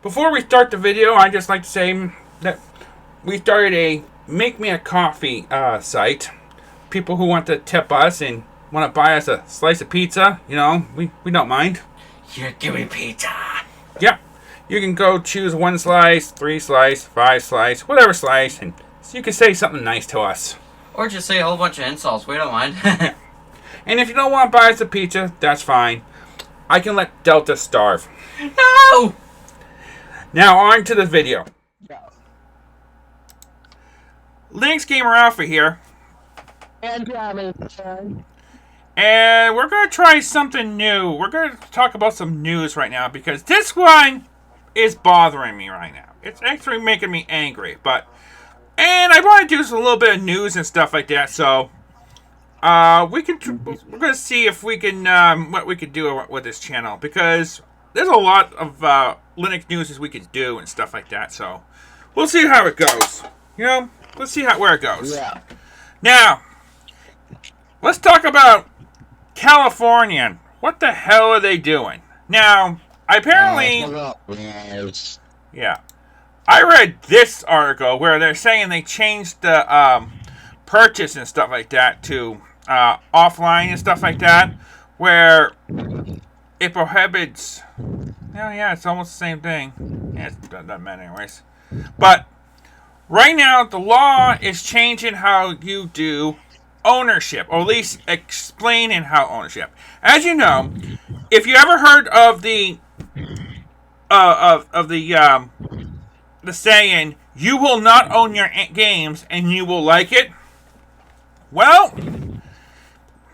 Before we start the video, I'd just like to say that we started a Make Me a Coffee site. People who want to tip us and want to buy us a slice of pizza, we don't mind. You're giving pizza. Yeah. You can go choose 1 slice, 3 slice, 5 slice, whatever slice, and so you can say something nice to us. Or just say a whole bunch of insults. We don't mind. And if you don't want to buy us a pizza, that's fine. I can let Delta starve. No! Now on to the video. Linux Gamer Alpha here. And we're going to try something new. We're going to talk about some news right now because this one is bothering me right now. It's actually making me angry. And I want to do a little bit of news and stuff like that. So we're going to see if we can what we could do with this channel because there's a lot of Linux news we could do and stuff like that. So we'll see how it goes. Let's see where it goes. Yeah. Now, let's talk about California. What the hell are they doing? Now, apparently, yeah, I read this article where they're saying they changed the purchase and stuff like that to offline and stuff like that, where it prohibits. Yeah, it's almost the same thing. Yeah, it doesn't matter anyways. But right now, the law is changing how you do ownership, or at least explaining how ownership. As you know, if you ever heard of the the saying, "You will not own your games, and you will like it." Well,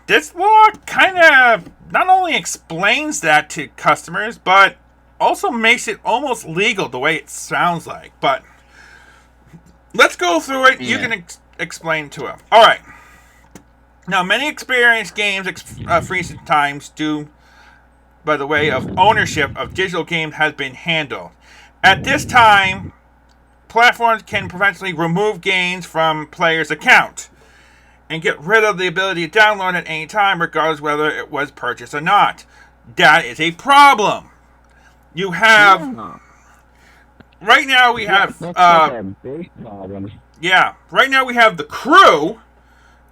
this law kind of not only explains that to customers, but also makes it almost legal the way it sounds like. But let's go through it. You can explain to him. All right. Now, many experienced games recent times due by the way of ownership of digital games has been handled. At this time, platforms can potentially remove games from players' account and get rid of the ability to download at any time, regardless whether it was purchased or not. That is a problem. You have right now we have right now we have The Crew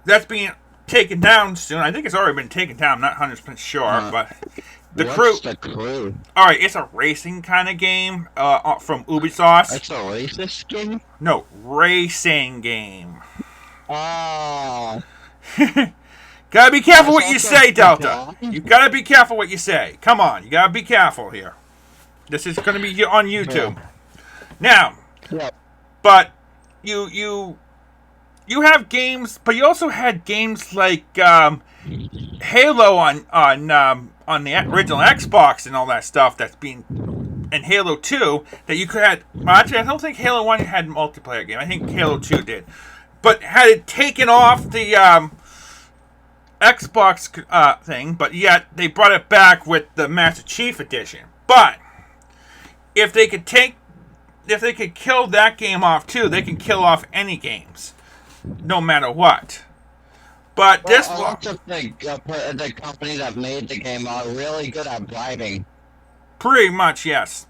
that's being taken down soon. I think it's already been taken down. I'm not 100% sure, but The Crew. All right, it's a racing kind of game from Ubisoft. It's a racist game? No, racing game. Oh. Gotta be careful what you say, Delta. You gotta be careful what you say. Come on, you gotta be careful here. This is gonna be on YouTube. Now, but you have games, but you also had games like Halo on the original Xbox and all that stuff that's being, and Halo 2 that you could have. Well, actually, I don't think Halo 1 had multiplayer game. I think Halo 2 did, but had it taken off the Xbox thing, but yet they brought it back with the Master Chief Edition. But if they could kill that game off too, they can kill off any games, no matter what. But this I also think the company that made the game are really good at bribing. Pretty much, yes.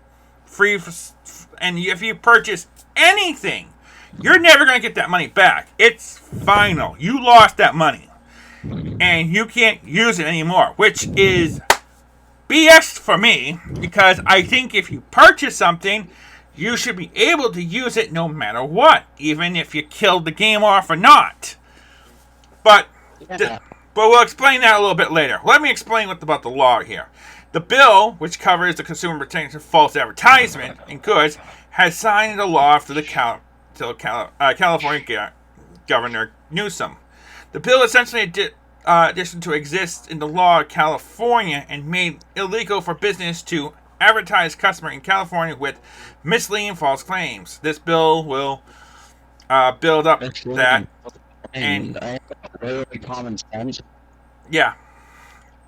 Free, and if you purchase anything, you're never going to get that money back. It's final. You lost that money, and you can't use it anymore, which is BS for me, because I think if you purchase something, you should be able to use it no matter what, even if you killed the game off or not. But we'll explain that a little bit later. Let me explain about the law here. The bill, which covers the consumer protection of false advertisement in goods, has signed into law for the California Governor Newsom. The bill essentially addition to exist in the law of California and made illegal for business to advertise customer in California with misleading false claims. This bill will build up that. And really common sense. Yeah.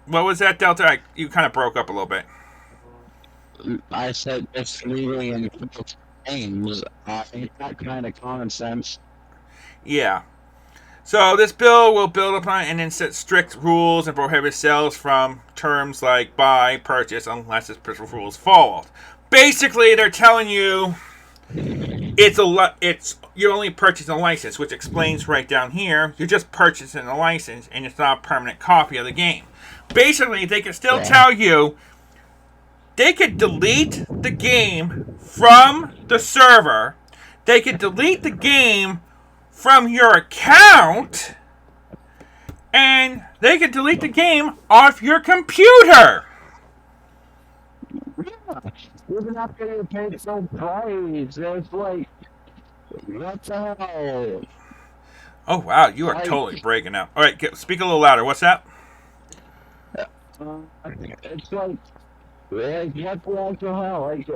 What was that, Delta? You kind of broke up a little bit. I said it's legally enforced claims. Ain't that kind of common sense? Yeah. So this bill will build upon and then set strict rules and prohibit sales from terms like buy, purchase, unless its special rules followed. basically they're telling you it's you're only purchasing a license, which explains right down here. You're just purchasing a license, and it's not a permanent copy of the game. Basically, they can still tell you they could delete the game from the server. They could delete the game from your account, and they could delete the game off your computer. Yeah, you're not getting paid full price. It's like, what the hell? Oh wow, you are totally breaking up. All right, speak a little louder. What's that? It's like, what the hell? Like,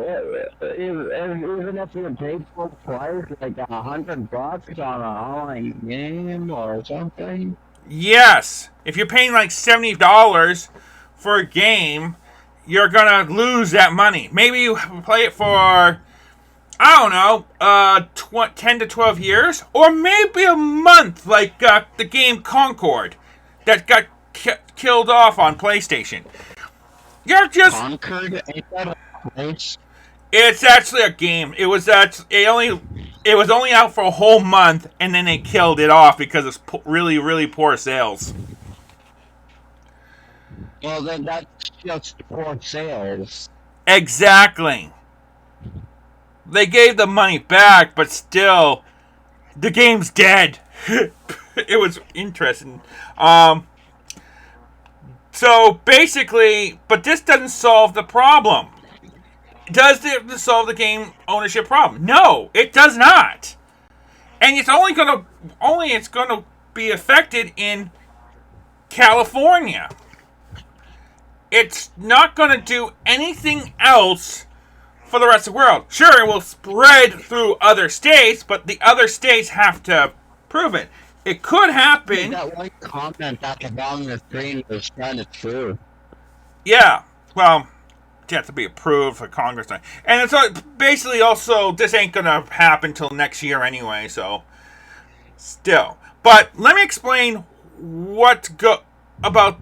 even if you're paid full price, like $100 on an online game or something. Yes, if you're paying like $70 for a game, you're gonna lose that money. Maybe you play it for, I don't know, 10 to 12 years, or maybe a month, like the game Concord that got killed off on PlayStation. You're just Concord? Ain't that a place? It's actually a game. It was only out for a whole month, and then they killed it off because of really, really poor sales. Well, then that's just poor sales. Exactly. They gave the money back, but still, the game's dead. It was interesting. So basically, but this doesn't solve the problem. Does it solve the game ownership problem? No, it does not. And it's only gonna be affected in California. It's not gonna do anything else for the rest of the world. Sure, it will spread through other states, but the other states have to prove it. It could happen. That one comment at the bottom of the screen was kind of true. Yeah, well, it has to be approved for Congress. And it's basically also, this ain't going to happen till next year anyway, so still. But let me explain about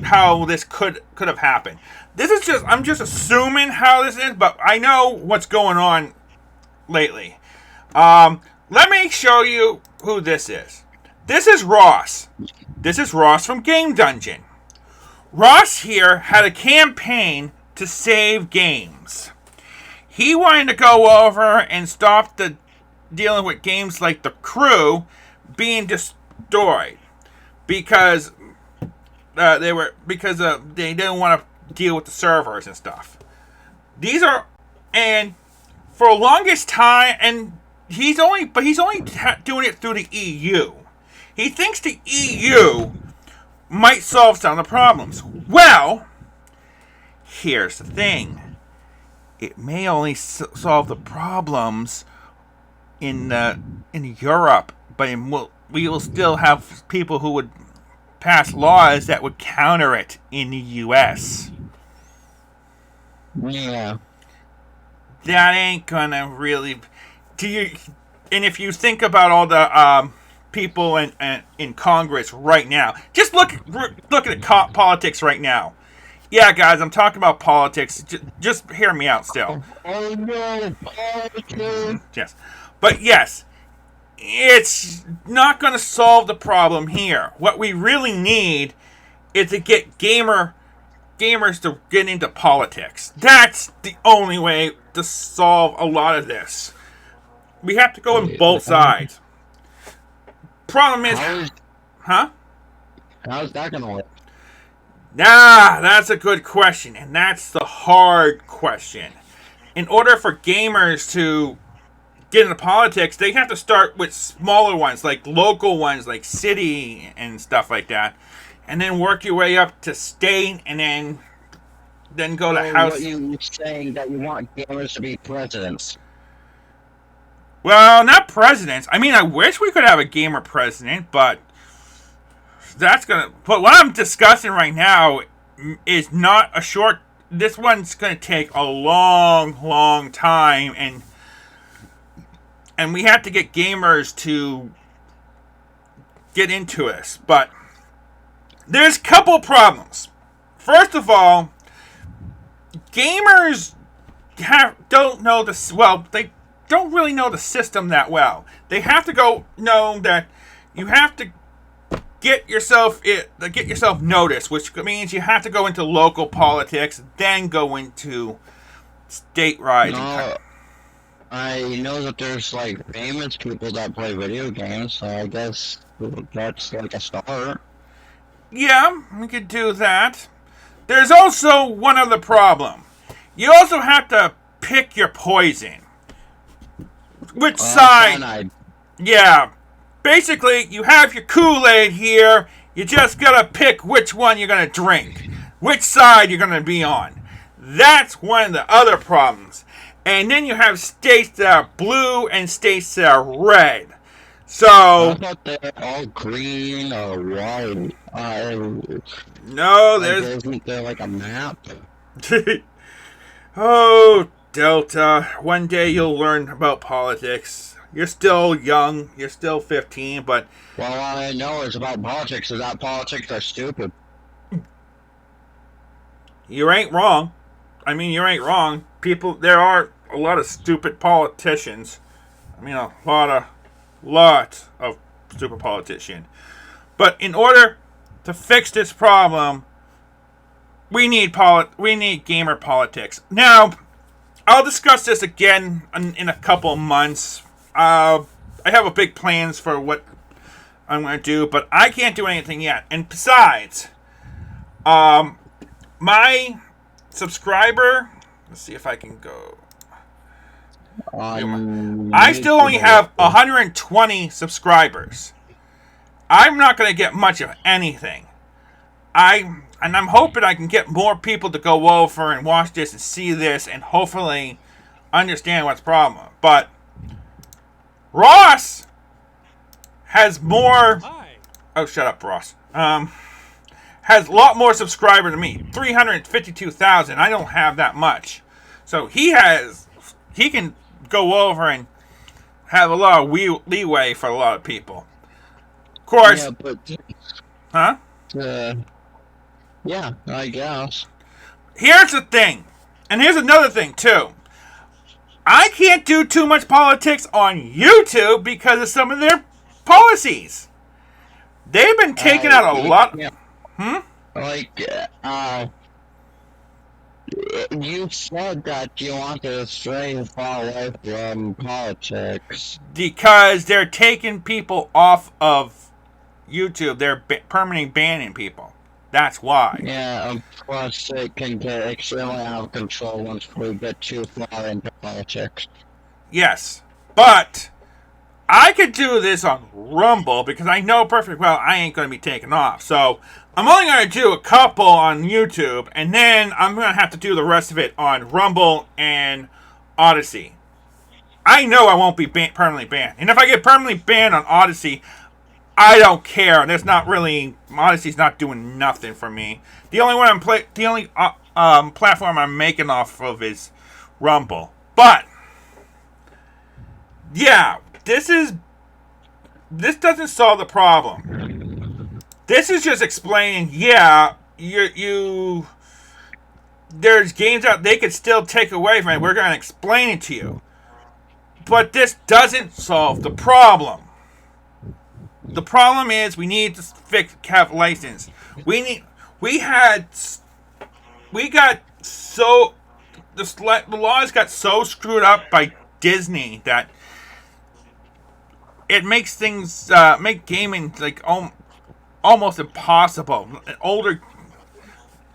how this could have happened. I'm just assuming how this is, but I know what's going on lately. Let me show you who this is. This is Ross. This is Ross from Game Dungeon. Ross here had a campaign to save games. He wanted to go over and stop dealing with games like The Crew being destroyed because they didn't want to deal with the servers and stuff. And for the longest time, and he's only doing it through the EU. He thinks the EU might solve some of the problems. Well, here's the thing. It may only solve the problems in Europe, but we will still have people who would pass laws that would counter it in the US. Yeah. That ain't gonna really. And if you think about all the people in Congress right now, just look at politics right now. Yeah, guys, I'm talking about politics. Just hear me out still. Oh no, politics. Yes, but yes, it's not going to solve the problem here. What we really need is to get gamers to get into politics. That's the only way to solve a lot of this. We have to go on both sides. Problem is, How's that gonna work? That's a good question, and that's the hard question. In order for gamers to get into politics, they have to start with smaller ones, like local ones, like city and stuff like that, and then work your way up to state, and then go to house. What you saying that you want gamers to be presidents? Well, not presidents. I mean, I wish we could have a gamer president, but But what I'm discussing right now is not a short. This one's going to take a long, long time, and we have to get gamers to get into this. But there's a couple problems. First of all, gamers don't know this. Well, they don't really know the system that well. They have to know that you have to get yourself noticed, which means you have to go into local politics, then go into statewide. No, I know that there's like famous people that play video games, so I guess that's like a start. Yeah, we could do that. There's also one other problem. You also have to pick your poison. Which side? Cyanide. Yeah. Basically, you have your Kool-Aid here. You just gotta pick which one you're gonna drink. Which side you're gonna be on. That's one of the other problems. And then you have states that are blue and states that are red. So... I thought they're all green or white. No, Like, there's... isn't there like a map? Oh, Delta. One day you'll learn about politics. You're still young. You're still 15, but... Well, all I know is about politics is that politics are stupid. You ain't wrong. I mean, you ain't wrong. There are a lot of stupid politicians. I mean, a lot of stupid politicians. But in order to fix this problem, we need gamer politics. Now, I'll discuss this again in a couple months. I have a big plans for what I'm going to do, but I can't do anything yet. And besides, my subscriber, let's see if I can go. I still only have 120 subscribers. I'm not going to get much of anything. I'm hoping I can get more people to go over and watch this and see this and hopefully understand what's the problem. But Ross has more. Oh, shut up, Ross. Has a lot more subscribers than me. 352,000. I don't have that much. So he can go over and have a lot of leeway for a lot of people. Of course. Yeah, but... Huh? Yeah, I guess. Here's the thing. And here's another thing, too. I can't do too much politics on YouTube because of some of their policies. They've been taking out a lot... Yeah. Like, you said that you want to stray far away from politics. Because they're taking people off of YouTube. They're permanently banning people. That's why. Yeah, plus it can get extremely out of control once we get too far into politics. Yes. But I could do this on Rumble because I know perfectly well I ain't going to be taken off. So I'm only going to do a couple on YouTube, and then I'm going to have to do the rest of it on Rumble and Odyssey. I know I won't be permanently banned. And if I get permanently banned on Odyssey, I don't care. There's not really... Odyssey's not doing nothing for me. The only platform I'm making off of is Rumble. But yeah, this doesn't solve the problem. This is just explaining, yeah, there's games out they could still take away from it. We're going to explain it to you. But this doesn't solve the problem. The problem is we need to have license. The laws got so screwed up by Disney that it makes things make gaming like almost impossible.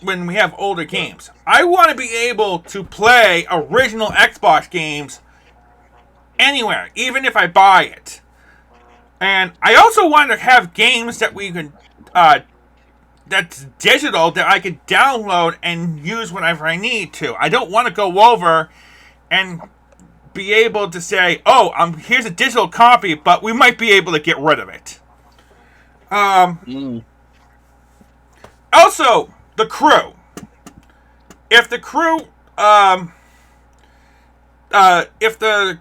When we have older games, I want to be able to play original Xbox games anywhere, even if I buy it. And I also want to have games that we can that's digital that I could download and use whenever I need to. I don't want to go over and be able to say, "Oh, here's a digital copy," but we might be able to get rid of it. Also, the crew. If the crew, the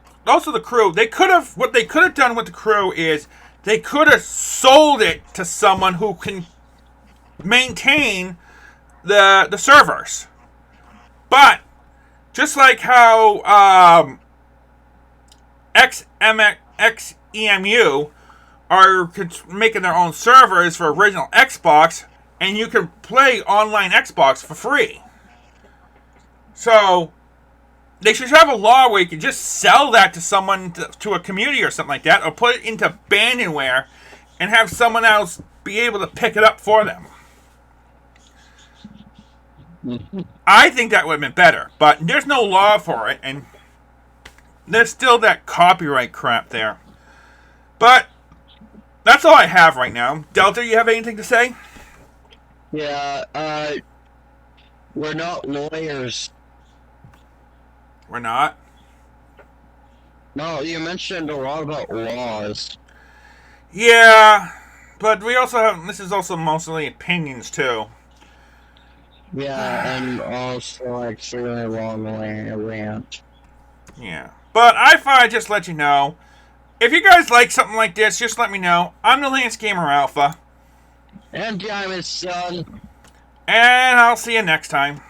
crew, they could have. What they could have done with the crew is they could have sold it to someone who can maintain the servers. But Just like how XEMU are making their own servers for original Xbox, and you can play online Xbox for free. So they should have a law where you can just sell that to someone, to a community or something like that, or put it into abandonware and have someone else be able to pick it up for them. I think that would have been better, but there's no law for it, and there's still that copyright crap there. But that's all I have right now. Delta, you have anything to say? Yeah, we're not lawyers. We're not. No, you mentioned a lot about laws. Yeah, but we also have, this is also mostly opinions too. Yeah, and also extremely long rant. Yeah. But I thought I'd just let you know. If you guys like something like this, just let me know. I'm the Lance Gamer Alpha. And Diamond Son. And I'll see you next time.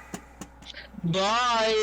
Bye.